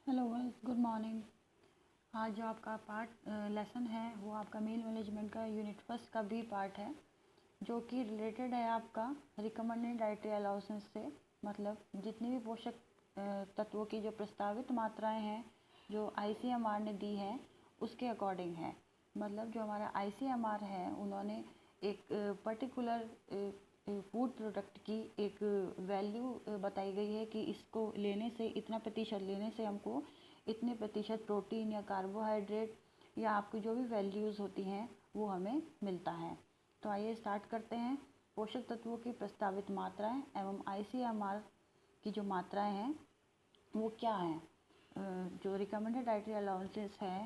Hello guys, good morning. आज जो आपका पार्ट लेसन है वो आपका मील मैनेजमेंट का यूनिट फर्स्ट का बी पार्ट है, जो कि रिलेटेड है आपका रिकमेंडेड डाइटरी अलाउंसेस से। मतलब जितनी भी पोषक तत्वों की जो प्रस्तावित मात्राएं हैं जो आईसीएमआर ने दी है उसके अकॉर्डिंग है। मतलब जो हमारा आईसीएमआर है उन्होंने एक पर्टिकुलर फूड प्रोडक्ट की एक वैल्यू बताई गई है कि इसको लेने से इतना प्रतिशत लेने से हमको इतने प्रतिशत प्रोटीन या कार्बोहाइड्रेट या आपकी जो भी वैल्यूज़ होती हैं वो हमें मिलता है। तो आइए स्टार्ट करते हैं। पोषक तत्वों की प्रस्तावित मात्राएं एवं आईसीएमआर की जो मात्राएं हैं वो क्या हैं। जो रिकमेंडेड डाइटरी अलाउंसेस है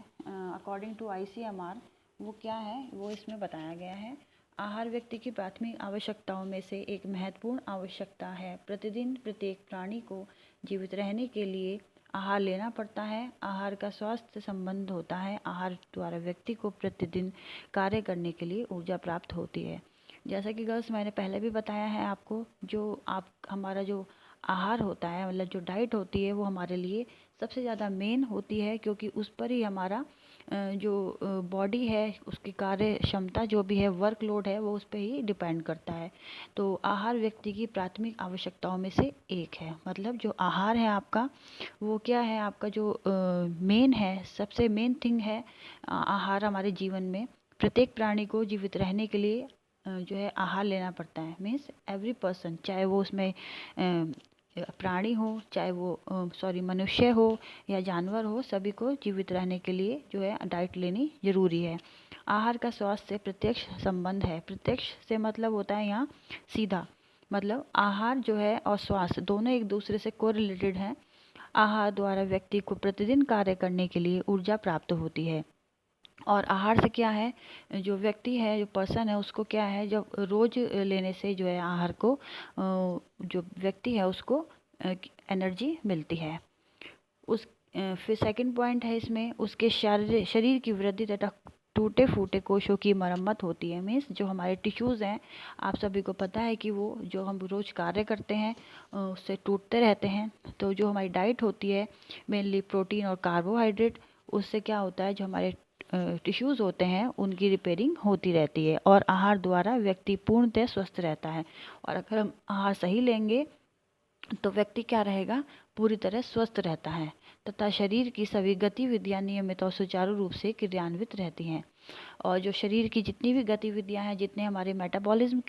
अकॉर्डिंग टू आईसीएमआर वो क्या है वो इसमें बताया गया है। आहार व्यक्ति की प्राथमिक आवश्यकताओं में से एक महत्वपूर्ण आवश्यकता है। प्रतिदिन प्रत्येक प्राणी को जीवित रहने के लिए आहार लेना पड़ता है। आहार का स्वास्थ्य संबंध होता है। आहार द्वारा व्यक्ति को प्रतिदिन कार्य करने के लिए ऊर्जा प्राप्त होती है। जैसा कि गर्ल्स मैंने पहले भी बताया है आपको, जो हमारा जो आहार होता है मतलब जो डाइट होती है वो हमारे लिए सबसे ज़्यादा मेन होती है, क्योंकि उस पर ही हमारा जो बॉडी है उसकी कार्य क्षमता जो भी है वर्कलोड है वो उस पर ही डिपेंड करता है। तो आहार व्यक्ति की प्राथमिक आवश्यकताओं में से एक है। मतलब जो आहार है आपका वो क्या है, आपका जो मेन है, सबसे मेन थिंग है। आहार हमारे जीवन में प्रत्येक प्राणी को जीवित रहने के लिए जो है आहार लेना पड़ता है। मीन्स एवरी पर्सन, चाहे वो उसमें प्राणी हो, चाहे वो मनुष्य हो या जानवर हो, सभी को जीवित रहने के लिए जो है डाइट लेनी जरूरी है। आहार का स्वास्थ्य से प्रत्यक्ष संबंध है। प्रत्यक्ष से मतलब होता है यहाँ सीधा, मतलब आहार जो है और स्वास्थ्य दोनों एक दूसरे से कोरिलेटेड हैं। आहार द्वारा व्यक्ति को प्रतिदिन कार्य करने के लिए ऊर्जा प्राप्त होती है। और आहार से क्या है, जो व्यक्ति है, जो पर्सन है, उसको क्या है, जब रोज लेने से जो है आहार को जो व्यक्ति है उसको एनर्जी मिलती है। उस फिर सेकंड पॉइंट है इसमें, उसके शरीर की वृद्धि तथा टूटे फूटे कोशों की मरम्मत होती है। मीन्स जो हमारे टिश्यूज़ हैं, आप सभी को पता है कि वो जो हम रोज़ कार्य करते हैं उससे टूटते रहते हैं। तो जो हमारी डाइट होती है मेनली प्रोटीन और कार्बोहाइड्रेट, उससे क्या होता है, जो हमारे टिश्यूज़ होते हैं उनकी रिपेयरिंग होती रहती है। और आहार द्वारा व्यक्ति पूर्णतः स्वस्थ रहता है। और अगर हम आहार सही लेंगे तो व्यक्ति क्या रहेगा, पूरी तरह स्वस्थ रहता है तथा शरीर की सभी गतिविधियां नियमित और सुचारू रूप से क्रियान्वित रहती हैं। और जो शरीर की जितनी भी गतिविधियां हैं, जितने हमारे मेटाबॉलिज्म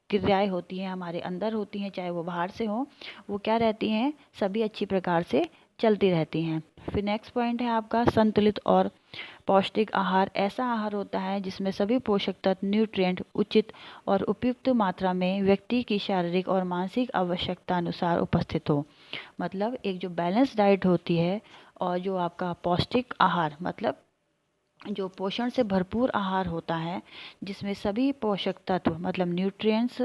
क्रियाएं होती हैं हमारे अंदर होती हैं, चाहे वो बाहर से हो, वो क्या रहती हैं, सभी अच्छी प्रकार से चलती रहती हैं। फिर नेक्स्ट पॉइंट है आपका संतुलित और पौष्टिक आहार। ऐसा आहार होता है जिसमें सभी पोषक तत्व न्यूट्रिएंट उचित और उपयुक्त मात्रा में व्यक्ति की शारीरिक और मानसिक आवश्यकता अनुसार उपस्थित हो। मतलब एक जो बैलेंस डाइट होती है और जो आपका पौष्टिक आहार, मतलब जो पोषण से भरपूर आहार होता है जिसमें सभी पोषक तत्व मतलब न्यूट्रिएंट्स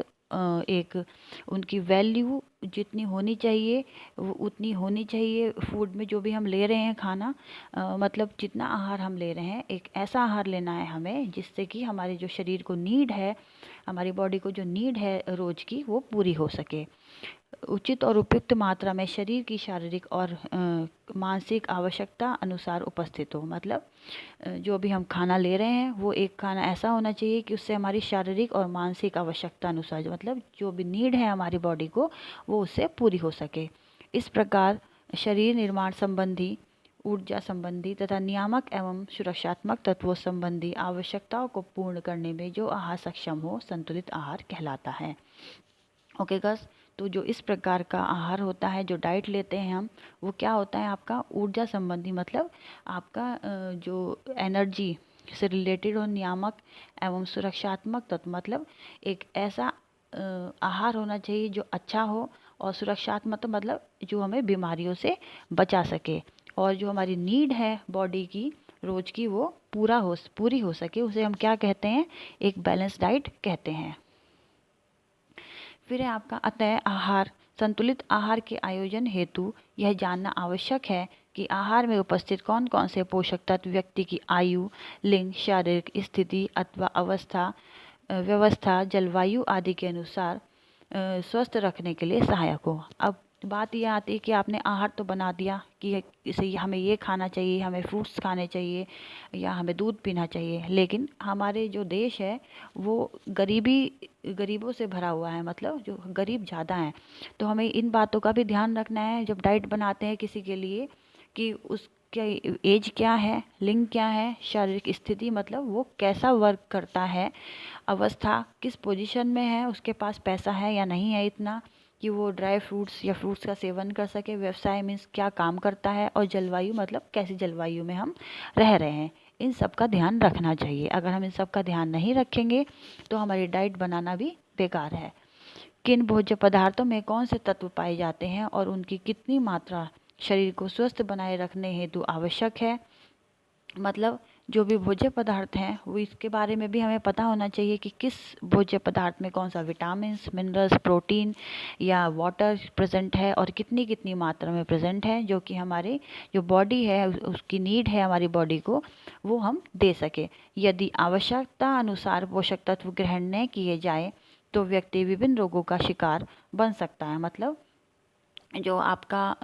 एक उनकी वैल्यू जितनी होनी चाहिए वो उतनी होनी चाहिए। फूड में जो भी हम ले रहे हैं खाना, मतलब जितना आहार हम ले रहे हैं, एक ऐसा आहार लेना है हमें जिससे कि हमारे जो शरीर को नीड है, हमारी बॉडी को जो नीड है रोज की, वो पूरी हो सके। उचित और उपयुक्त मात्रा में शरीर की शारीरिक और मानसिक आवश्यकता अनुसार उपस्थित हो। मतलब जो भी हम खाना ले रहे हैं वो एक खाना ऐसा होना चाहिए कि उससे हमारी शारीरिक और मानसिक आवश्यकता अनुसार मतलब जो भी नीड है हमारी बॉडी को वो उससे पूरी हो सके। इस प्रकार शरीर निर्माण संबंधी, ऊर्जा संबंधी तथा नियामक एवं सुरक्षात्मक तत्वों संबंधी आवश्यकताओं को पूर्ण करने में जो आहार सक्षम हो संतुलित आहार कहलाता है। ओके गस, तो जो इस प्रकार का आहार होता है, जो डाइट लेते हैं हम, वो क्या होता है आपका ऊर्जा संबंधी, मतलब आपका जो एनर्जी से रिलेटेड हो, नियामक एवं सुरक्षात्मक तत्व, मतलब एक ऐसा आहार होना चाहिए जो अच्छा हो, और सुरक्षात्मक मतलब जो हमें बीमारियों से बचा सके, और जो हमारी नीड है बॉडी की रोज की वो पूरी हो सके, उसे हम क्या कहते हैं, एक बैलेंस डाइट कहते हैं। फिर है आपका अतः आहार। संतुलित आहार के आयोजन हेतु यह जानना आवश्यक है कि आहार में उपस्थित कौन कौन से पोषक तत्व व्यक्ति की आयु, लिंग, शारीरिक स्थिति अथवा अवस्था, व्यवस्था, जलवायु आदि के अनुसार स्वस्थ रखने के लिए सहायक हो। अब तो बात ये आती है कि आपने आहार तो बना दिया कि इसे हमें ये खाना चाहिए, हमें फ्रूट्स खाने चाहिए या हमें दूध पीना चाहिए, लेकिन हमारे जो देश है वो गरीबों से भरा हुआ है, मतलब जो गरीब ज़्यादा हैं। तो हमें इन बातों का भी ध्यान रखना है जब डाइट बनाते हैं किसी के लिए, कि उसके एज क्या है, लिंग क्या है, शारीरिक स्थिति मतलब वो कैसा वर्क करता है, अवस्था किस पोजीशन में है, उसके पास पैसा है या नहीं है इतना कि वो ड्राई फ्रूट्स या फ्रूट्स का सेवन कर सके, व्यवसाय मीन्स क्या काम करता है, और जलवायु मतलब कैसी जलवायु में हम रह रहे हैं। इन सब का ध्यान रखना चाहिए। अगर हम इन सब का ध्यान नहीं रखेंगे तो हमारी डाइट बनाना भी बेकार है। किन भोज्य पदार्थों में कौन से तत्व पाए जाते हैं और उनकी कितनी मात्रा शरीर को स्वस्थ बनाए रखने हेतु आवश्यक है, मतलब जो भी भोज्य पदार्थ हैं वो इसके बारे में भी हमें पता होना चाहिए कि किस भोज्य पदार्थ में कौन सा विटामिन्स, मिनरल्स, प्रोटीन या वाटर प्रेजेंट है और कितनी कितनी मात्रा में प्रेजेंट है, जो कि हमारे जो बॉडी है उसकी नीड है हमारी बॉडी को, वो हम दे सके। यदि आवश्यकता अनुसार पोषक तत्व ग्रहण न किए जाए तो व्यक्ति विभिन्न रोगों का शिकार बन सकता है। मतलब जो आपका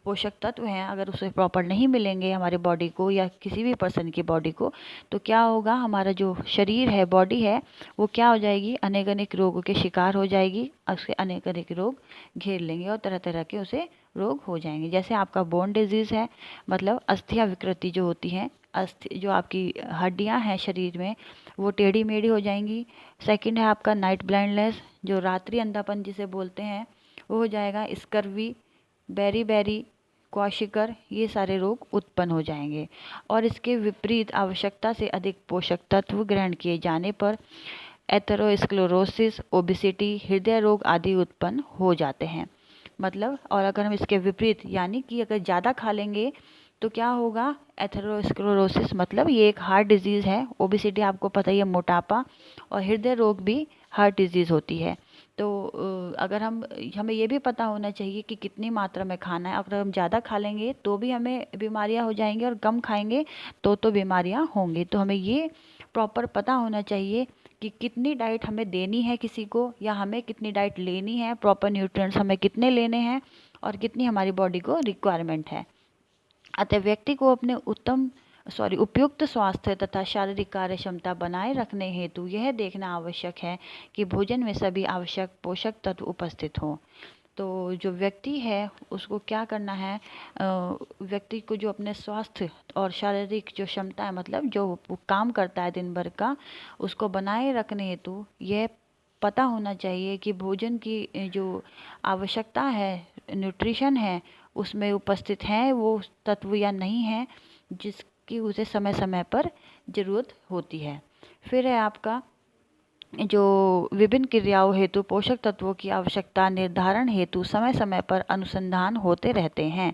पोषक तत्व हैं अगर उसे प्रॉपर नहीं मिलेंगे हमारे बॉडी को या किसी भी पर्सन की बॉडी को, तो क्या होगा, हमारा जो शरीर है, बॉडी है, वो क्या हो जाएगी, अनेक अनेक रोगों के शिकार हो जाएगी। उसके अनेक अनेक रोग घेर लेंगे और तरह तरह के उसे रोग हो जाएंगे। जैसे आपका बोन डिजीज़ है, मतलब अस्थियां विकृति जो होती हैं, अस्थि जो आपकी हड्डियां हैं शरीर में वो टेढ़ी मेढ़ी हो जाएंगी। सेकंड है आपका नाइट ब्लाइंडनेस, जो रात्रि अंधापन जिसे बोलते हैं, वो हो जाएगा। स्कर्वी, बेरी बेरी, क्वाशिकर, ये सारे रोग उत्पन्न हो जाएंगे। और इसके विपरीत आवश्यकता से अधिक पोषक तत्व ग्रहण किए जाने पर एथेरोस्क्लेरोसिस, ओबेसिटी, हृदय रोग आदि उत्पन्न हो जाते हैं। मतलब और अगर हम इसके विपरीत यानी कि अगर ज़्यादा खा लेंगे तो क्या होगा, एथेरोस्क्लेरोसिस मतलब ये एक हार्ट डिजीज़ है, ओबेसिटी आपको पता ही है मोटापा, और हृदय रोग भी हार्ट डिजीज़ होती है। तो अगर हमें ये भी पता होना चाहिए कि कितनी मात्रा में खाना है। अगर हम ज़्यादा खा लेंगे तो भी हमें बीमारियां हो जाएंगी और कम खाएंगे तो बीमारियां होंगी। तो हमें ये प्रॉपर पता होना चाहिए कि कितनी डाइट हमें देनी है किसी को, या हमें कितनी डाइट लेनी है, प्रॉपर न्यूट्रिएंट्स हमें कितने लेने हैं और कितनी हमारी बॉडी को रिक्वायरमेंट है। अतः व्यक्ति को अपने उपयुक्त स्वास्थ्य तथा शारीरिक कार्य क्षमता बनाए रखने हेतु यह देखना आवश्यक है कि भोजन में सभी आवश्यक पोषक तत्व उपस्थित हों। तो जो व्यक्ति है उसको क्या करना है, व्यक्ति को जो अपने स्वास्थ्य और शारीरिक जो क्षमता है, मतलब जो वो काम करता है दिन भर का, उसको बनाए रखने हेतु यह पता होना चाहिए कि भोजन की जो आवश्यकता है, न्यूट्रिशन है, उसमें उपस्थित हैं वो तत्व या नहीं है जिसकी उसे समय समय पर ज़रूरत होती है। फिर है आपका जो विभिन्न क्रियाओं हेतु पोषक तत्वों की आवश्यकता निर्धारण हेतु समय समय पर अनुसंधान होते रहते हैं।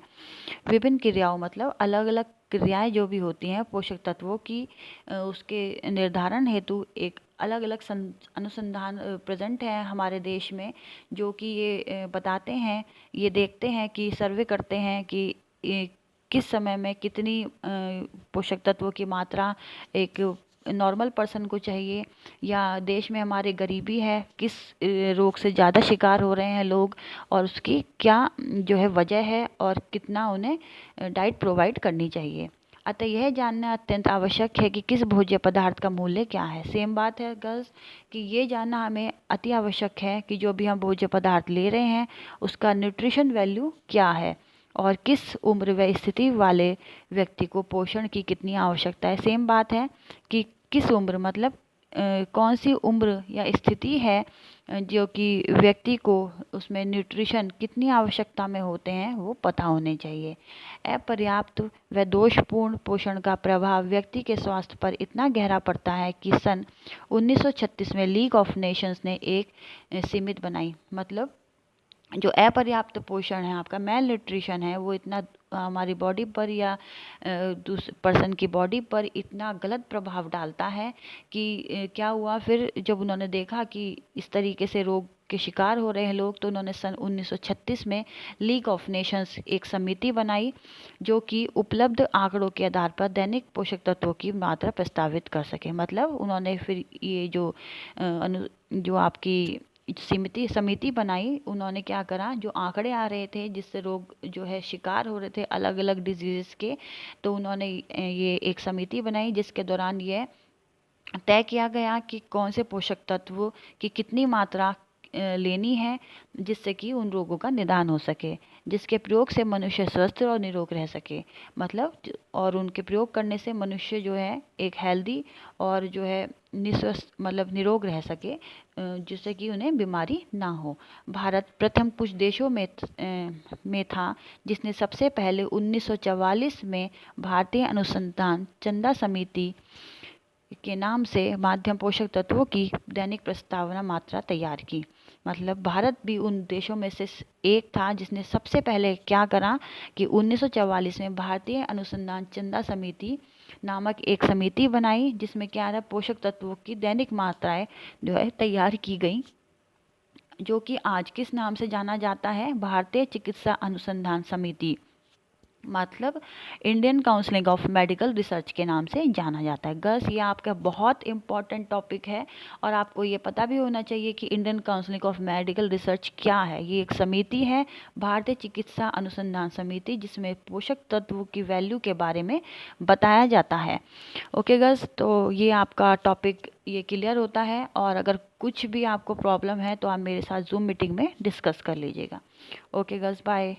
विभिन्न क्रियाओं मतलब अलग अलग क्रियाएं जो भी होती हैं पोषक तत्वों की, उसके निर्धारण हेतु एक अलग अलग अनुसंधान प्रेजेंट है हमारे देश में, जो कि ये बताते हैं, ये देखते हैं कि सर्वे करते हैं कि किस समय में कितनी पोषक तत्वों की मात्रा एक नॉर्मल पर्सन को चाहिए, या देश में हमारे गरीबी है, किस रोग से ज़्यादा शिकार हो रहे हैं लोग, और उसकी क्या जो है वजह है और कितना उन्हें डाइट प्रोवाइड करनी चाहिए। अतः यह जानना अत्यंत आवश्यक है कि किस भोज्य पदार्थ का मूल्य क्या है। सेम बात है गर्ल्स कि ये जानना हमें अति आवश्यक है कि जो भी हम भोज्य पदार्थ ले रहे हैं उसका न्यूट्रिशन वैल्यू क्या है और किस उम्र व स्थिति वाले व्यक्ति को पोषण की कितनी आवश्यकता है। सेम बात है कि किस उम्र मतलब कौन सी उम्र या स्थिति है जो कि व्यक्ति को उसमें न्यूट्रिशन कितनी आवश्यकता में होते हैं वो पता होने चाहिए। अपर्याप्त व दोषपूर्ण पोषण का प्रभाव व्यक्ति के स्वास्थ्य पर इतना गहरा पड़ता है कि सन 1936 में लीग ऑफ नेशंस ने एक सीमित बनाई, मतलब जो अपर्याप्त पोषण है, आपका मेल न्यूट्रिशन है, वो इतना हमारी बॉडी पर या दूसरे पर्सन की बॉडी पर इतना गलत प्रभाव डालता है कि क्या हुआ फिर जब उन्होंने देखा कि इस तरीके से रोग के शिकार हो रहे हैं लोग, तो उन्होंने सन 1936 में लीग ऑफ नेशंस एक समिति बनाई जो कि उपलब्ध आंकड़ों के आधार पर दैनिक पोषक तत्वों की मात्रा प्रस्तावित कर सके। मतलब उन्होंने फिर ये जो जो आपकी समिति बनाई। उन्होंने क्या करा, जो आंकड़े आ रहे थे जिससे लोग जो है शिकार हो रहे थे अलग अलग डिजीज़ के, तो उन्होंने ये एक समिति बनाई जिसके दौरान ये तय किया गया कि कौन से पोषक तत्व की कितनी मात्रा लेनी है जिससे कि उन रोगों का निदान हो सके, जिसके प्रयोग से मनुष्य स्वस्थ और निरोग रह सके। मतलब और उनके प्रयोग करने से मनुष्य जो है एक हेल्दी और जो है निस्वस्थ मतलब निरोग रह सके, जिससे कि उन्हें बीमारी ना हो। भारत प्रथम कुछ देशों में था जिसने सबसे पहले 1944 में भारतीय अनुसंधान चंदा समिति के नाम से माध्यम पोषक तत्वों की दैनिक प्रस्तावना मात्रा तैयार की। मतलब भारत भी उन देशों में से एक था जिसने सबसे पहले क्या करा कि 1944 में भारतीय अनुसंधान चंदा समिति नामक एक समिति बनाई, जिसमें क्या रहा, पोषक तत्वों की दैनिक मात्राएं जो है तैयार की गई, जो कि आज किस नाम से जाना जाता है, भारतीय चिकित्सा अनुसंधान समिति, मतलब Indian counselling of medical research के नाम से जाना जाता है। गर्ल्स, ये आपका बहुत इंपॉर्टेंट टॉपिक है और आपको ये पता भी होना चाहिए कि Indian counselling of medical research क्या है। ये एक समिति है, भारतीय चिकित्सा अनुसंधान समिति, जिसमें पोषक तत्वों की वैल्यू के बारे में बताया जाता है। ओके गर्ल्स, तो ये आपका टॉपिक ये क्लियर होता है, और अगर कुछ भी आपको प्रॉब्लम है तो आप मेरे साथ जूम मीटिंग में डिस्कस कर लीजिएगा। Okay girls, bye.